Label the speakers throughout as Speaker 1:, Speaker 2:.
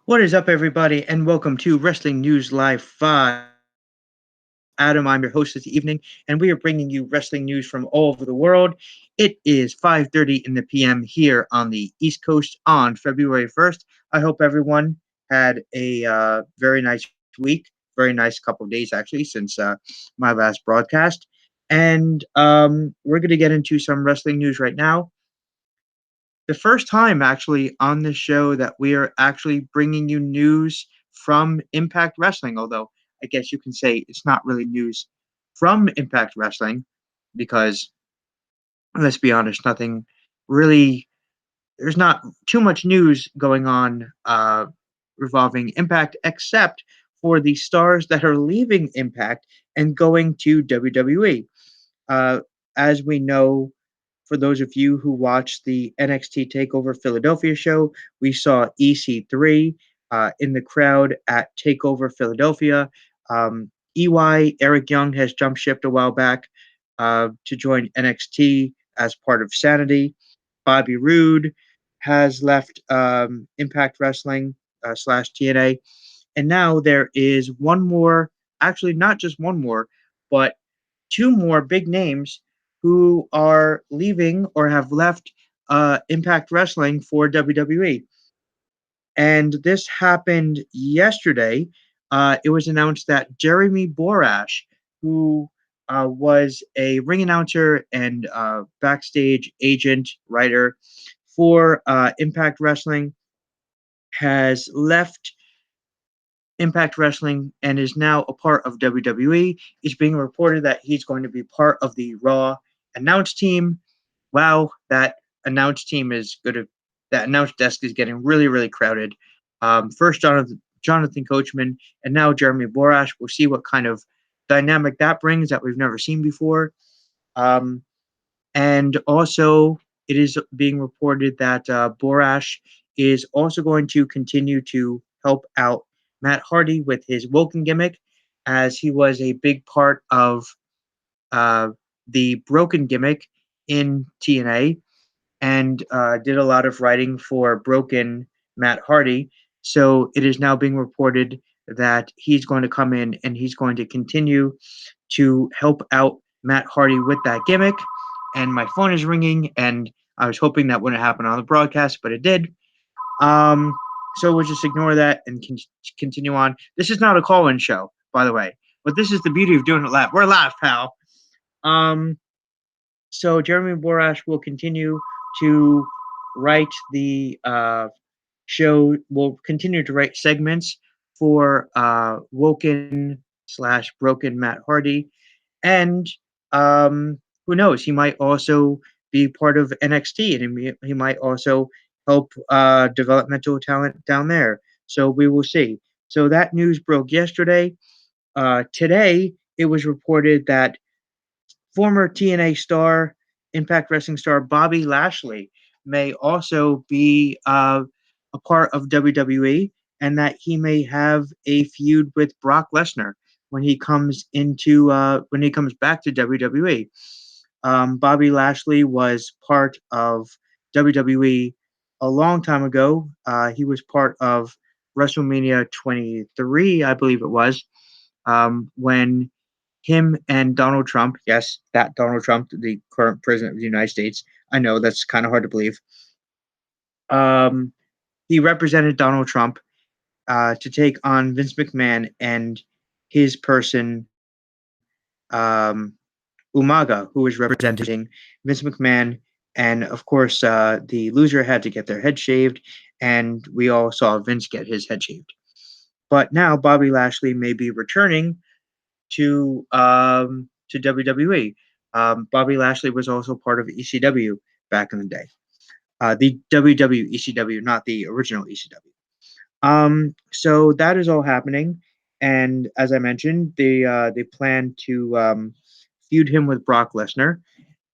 Speaker 1: What is up, everybody, and welcome to Wrestling News Live 5. Adam, I'm your host this evening, and we are bringing you wrestling news from all over the world. It is 5:30 in the p.m. here on the East Coast on February 1st. I hope everyone had a very nice week, very nice couple of days, actually, since my last broadcast. And we're going to get into some wrestling news right now. The first time actually on this show that we are actually bringing you news from Impact Wrestling, although I guess you can say it's not really news from Impact Wrestling because let's be honest, nothing really, there's not too much news going on revolving Impact except for the stars that are leaving Impact and going to WWE. Uh, as we know, for those of you who watched the NXT Takeover Philadelphia show, we saw EC3 in the crowd at Takeover Philadelphia. EY, Eric Young, has jump shipped a while back to join NXT as part of Sanity. Bobby Roode has left Impact Wrestling slash TNA. And now there is one more, actually, not just one more, but two more big names who are leaving or have left Impact Wrestling for WWE. And this happened yesterday. It was announced that Jeremt Borash, who was a ring announcer and backstage agent writer for Impact Wrestling, has left Impact Wrestling and is now a part of WWE. It's being reported that he's going to be part of the Raw announce team. Wow, that announce team is good. That announce desk is getting really, really crowded. First, Jonathan Coachman, and now Jeremt Borash. We'll see what kind of dynamic that brings that we've never seen before. Um, and also, it is being reported that Borash is also going to continue to help out Matt Hardy with his Woken gimmick, as he was a big part of uh, the Broken gimmick in TNA and did a lot of writing for Broken Matt Hardy. So it is now being reported that he's going to come in and he's going to continue to help out Matt Hardy with that gimmick. And my phone is ringing, and I was hoping that wouldn't happen on the broadcast, but it did. Um, so we'll just ignore that and continue on. This is not a call-in show, by the way, but this is the beauty of doing it live. We're live, pal. Um, so Jeremt Borash will continue to write the show. Will continue to write segments for Woken slash Broken Matt Hardy, and who knows? He might also be part of NXT, and he might also help developmental talent down there. So we will see. So that news broke yesterday. Today, it was reported that former TNA star, Impact Wrestling star Bobby Lashley may also be a part of WWE, and that he may have a feud with Brock Lesnar when he comes back to WWE. Bobby Lashley was part of WWE a long time ago. He was part of WrestleMania 23, I believe it was, when him and Donald Trump, yes, that Donald Trump, the current president of the United States, I know that's kind of hard to believe. Um, he represented Donald Trump to take on Vince McMahon and his person, Umaga, who was representing Vince McMahon. And of course, the loser had to get their head shaved, and we all saw Vince get his head shaved. But now Bobby Lashley may be returning to WWE. Bobby Lashley was also part of ECW back in the day. The WW ECW, not the original ECW. So that is all happening, and as I mentioned, they plan to feud him with Brock Lesnar,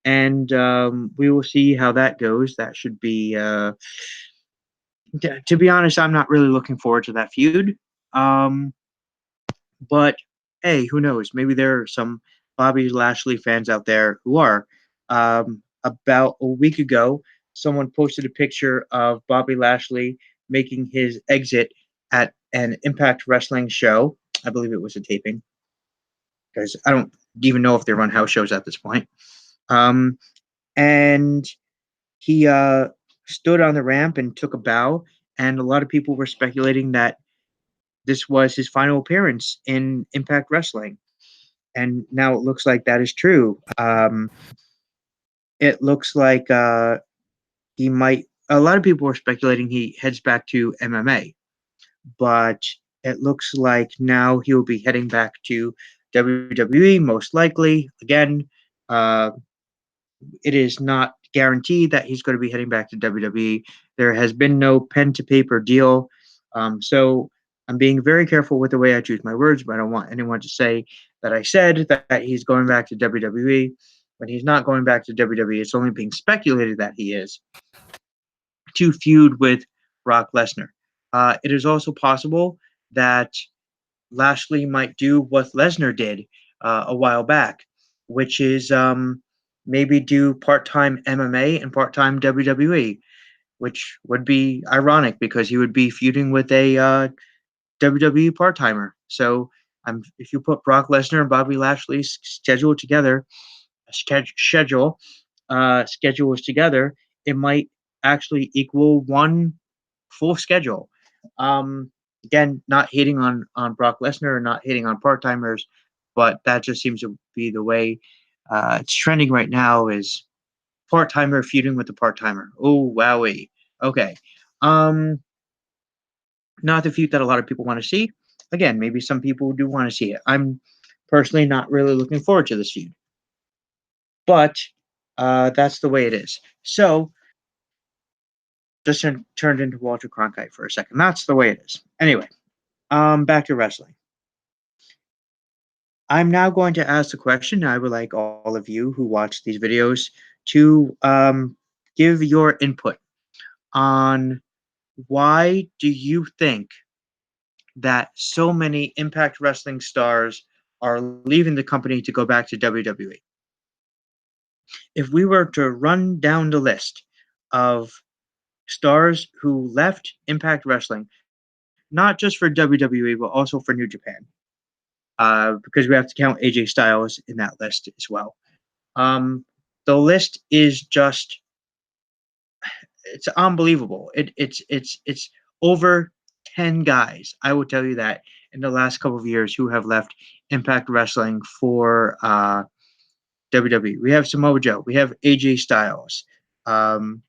Speaker 1: and we will see how that goes. That should be, to be honest, I'm not really looking forward to that feud. Um, but hey, who knows? Maybe there are some Bobby Lashley fans out there who are. About a week ago, someone posted a picture of Bobby Lashley making his exit at an Impact Wrestling show. I believe it was a taping because I don't even know if they run house shows at this point. Um, and he stood on the ramp and took a bow, and a lot of people were speculating that this was his final appearance in Impact Wrestling, and now it looks like that is true. It looks like he might. A lot of people were speculating he heads back to MMA, but it looks like now he'll be heading back to WWE, most likely. Again, uh, it is not guaranteed that he's going to be heading back to WWE. There has been no pen to paper deal. So I'm being very careful with the way I choose my words, but I don't want anyone to say that I said that he's going back to WWE. When he's not going back to WWE, it's only being speculated that he is to feud with Brock Lesnar. It is also possible that Lashley might do what Lesnar did a while back, which is maybe do part-time MMA and part-time WWE, which would be ironic because he would be feuding with a WWE part-timer. So if you put Brock Lesnar and Bobby Lashley's schedule together, schedules together, it might actually equal one full schedule. Um, Again, not hating on Brock Lesnar or not hating on part timers, but that just seems to be the way it's trending right now. Is part timer feuding with the part timer? Oh wowie. Okay. Um, Not the feud that a lot of people want to see. Again, maybe some people do want to see it. I'm personally not really looking forward to this feud, but that's the way it is. So just turned into Walter Cronkite for a second. That's the way it is. Anyway, back to wrestling. I'm now going to ask the question. I would like all of you who watch these videos to give your input on why do you think that so many Impact Wrestling stars are leaving the company to go back to WWE? If we were to run down the list of stars who left Impact Wrestling, not just for WWE, but also for New Japan, because we have to count AJ Styles in that list as well. Um, the list is just it's unbelievable. It's over 10 guys. I will tell you that in the last couple of years who have left Impact Wrestling for WWE. We have Samoa Joe. We have AJ Styles. Um,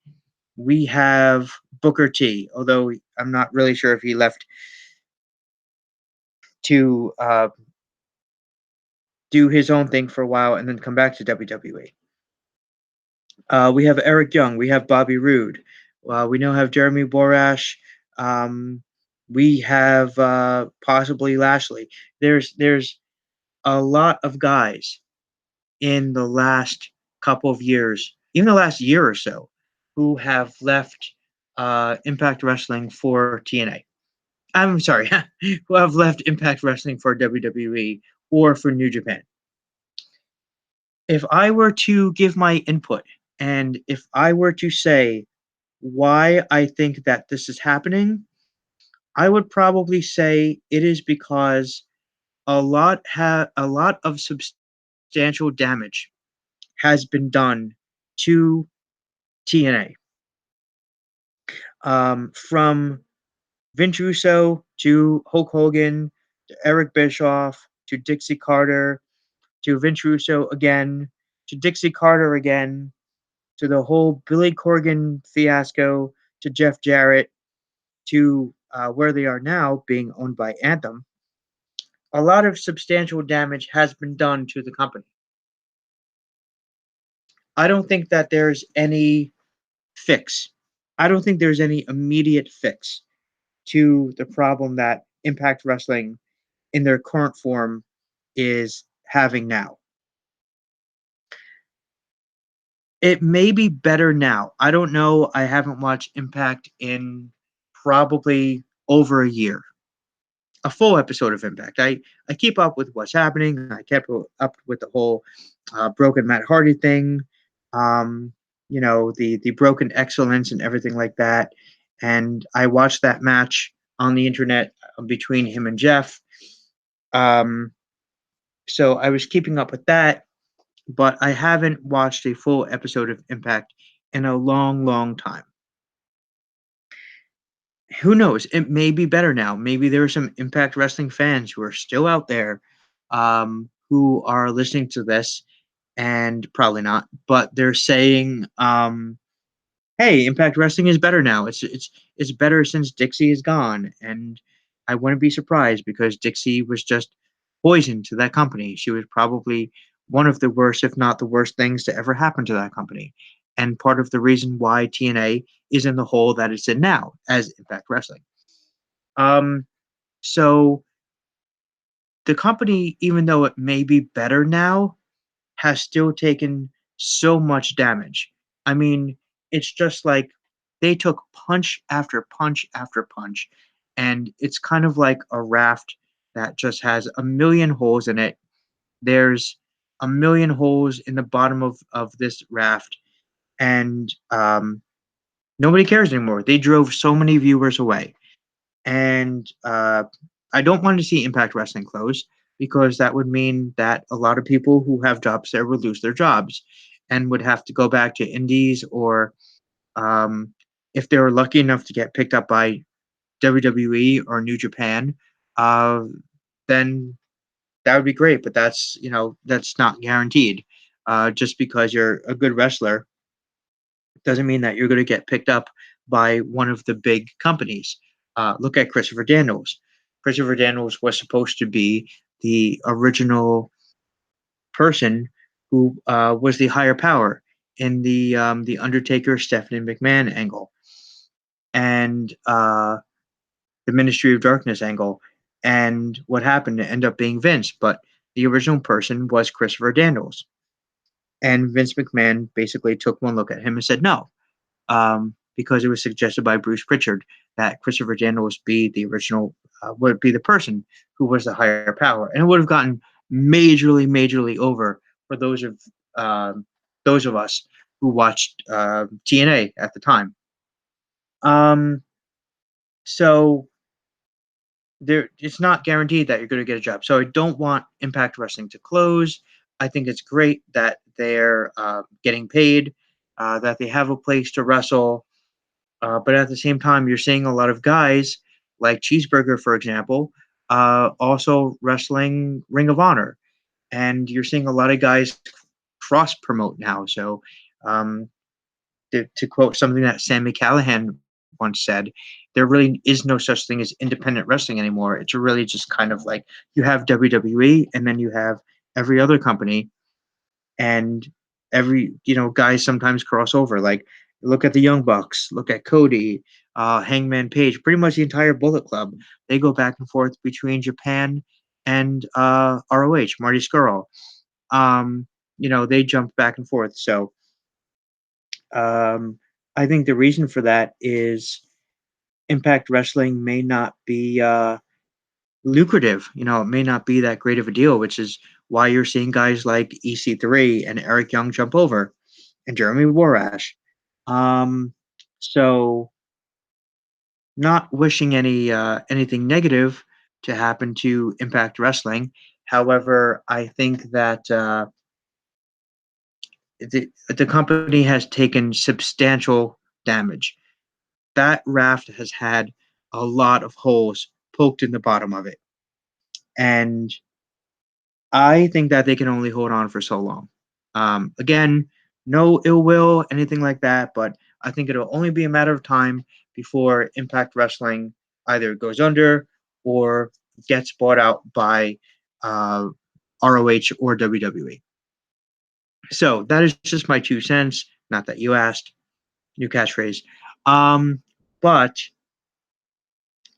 Speaker 1: we have Booker T. Although I'm not really sure if he left to do his own thing for a while and then come back to WWE. We have Eric Young. We have Bobby Roode. We now have Jeremt Borash. Um, we have possibly Lashley. There's a lot of guys in the last couple of years, even the last year or so, who have left Impact Wrestling for TNA. I'm sorry, who have left Impact Wrestling for WWE or for New Japan. If I were to give my input and if I were to say why I think that this is happening, I would probably say it is because a lot of substantial damage has been done to TNA. From Vince Russo to Hulk Hogan to Eric Bischoff to Dixie Carter to Vince Russo again to Dixie Carter again to the whole Billy Corgan fiasco to Jeff Jarrett to where they are now, being owned by Anthem. A lot of substantial damage has been done to the company. I don't think that there's any fix. I don't think there's any immediate fix to the problem that Impact Wrestling in their current form is having now. It may be better now. I don't know. I haven't watched Impact in probably over a year. A full episode of Impact. I keep up with what's happening. I kept up with the whole broken Matt Hardy thing. Um, the broken excellence and everything like that. And I watched that match on the internet between him and Jeff. Um, so I was keeping up with that, but I haven't watched a full episode of Impact in a long, long time. Who knows? It may be better now. Maybe there are some Impact Wrestling fans who are still out there, who are listening to this, and probably not, but they're saying, "Hey, Impact Wrestling is better now. It's better since Dixie is gone." And I wouldn't be surprised because Dixie was just poison to that company. She was probably one of the worst, if not the worst, things to ever happen to that company, and part of the reason why TNA is in the hole that it's in now as Impact Wrestling. Um, so the company, even though it may be better now, has still taken so much damage. I mean, it's just like they took punch after punch after punch, and it's kind of like a raft that just has a million holes in it. There's a million holes in the bottom of this raft, and nobody cares anymore. They drove so many viewers away. And I don't want to see Impact Wrestling close because that would mean that a lot of people who have jobs there would lose their jobs and would have to go back to indies, or um, if they were lucky enough to get picked up by WWE or New Japan, uh, then that would be great. But that's not guaranteed. Just because you're a good wrestler doesn't mean that you're going to get picked up by one of the big companies. Look at Christopher Daniels. Christopher Daniels was supposed to be the original person who was the higher power in the Undertaker Stephanie McMahon angle and the Ministry of Darkness angle. And what happened? It ended up being Vince, but the original person was Christopher Daniels. And Vince McMahon basically took one look at him and said no, because it was suggested by Bruce Pritchard that Christopher Daniels be the original, would be the person who was the higher power, and it would have gotten majorly, majorly over for those of us who watched TNA at the time. Um, so it's not guaranteed that you're going to get a job. So I don't want Impact Wrestling to close. I think it's great that they're getting paid, that they have a place to wrestle. But at the same time, you're seeing a lot of guys like Cheeseburger, for example, also wrestling Ring of Honor, and you're seeing a lot of guys cross promote now. So, um, to quote something that Sammy Callahan once said, there really is no such thing as independent wrestling anymore. It's really just kind of like you have WWE, and then you have every other company, and guys sometimes cross over. Like look at the Young Bucks, look at Cody, Hangman Page, pretty much the entire Bullet Club. They go back and forth between Japan and ROH, Marty Scurll. Um, they jump back and forth. So um, I think the reason for that is Impact Wrestling may not be lucrative. It may not be that great of a deal, which is why you're seeing guys like EC3 and Eric Young jump over, and Jeremt Borash. Um, so not wishing anything negative to happen to Impact Wrestling. However, I think that the company has taken substantial damage. That raft has had a lot of holes poked in the bottom of it, and I think that they can only hold on for so long. Again, no ill will, anything like that, but I think it'll only be a matter of time before Impact Wrestling either goes under or gets bought out by uh, ROH or WWE. So that is just my 2 cents. Not that you asked. New catchphrase. Um, but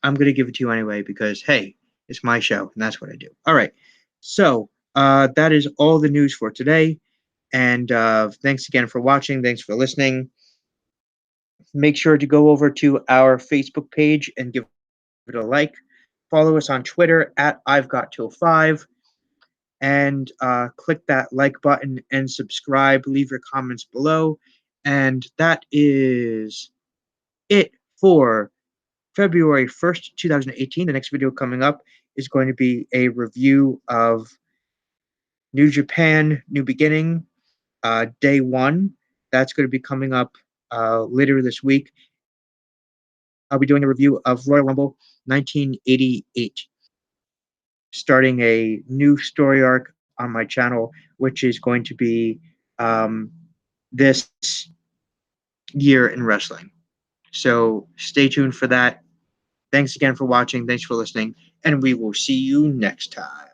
Speaker 1: I'm going to give it to you anyway because, hey, it's my show and that's what I do. All right. So that is all the news for today. And thanks again for watching. Thanks for listening. Make sure to go over to our Facebook page and give it a like. Follow us on Twitter at I've Got Till 5. And click that like button and subscribe. Leave your comments below. And that is it for February 1st, 2018. The next video coming up is going to be a review of New Japan New Beginning, Day 1. That's going to be coming up later this week. I'll be doing a review of Royal Rumble 1988, starting a new story arc on my channel, which is going to be this year in wrestling. So stay tuned for that. Thanks again for watching. Thanks for listening. And we will see you next time.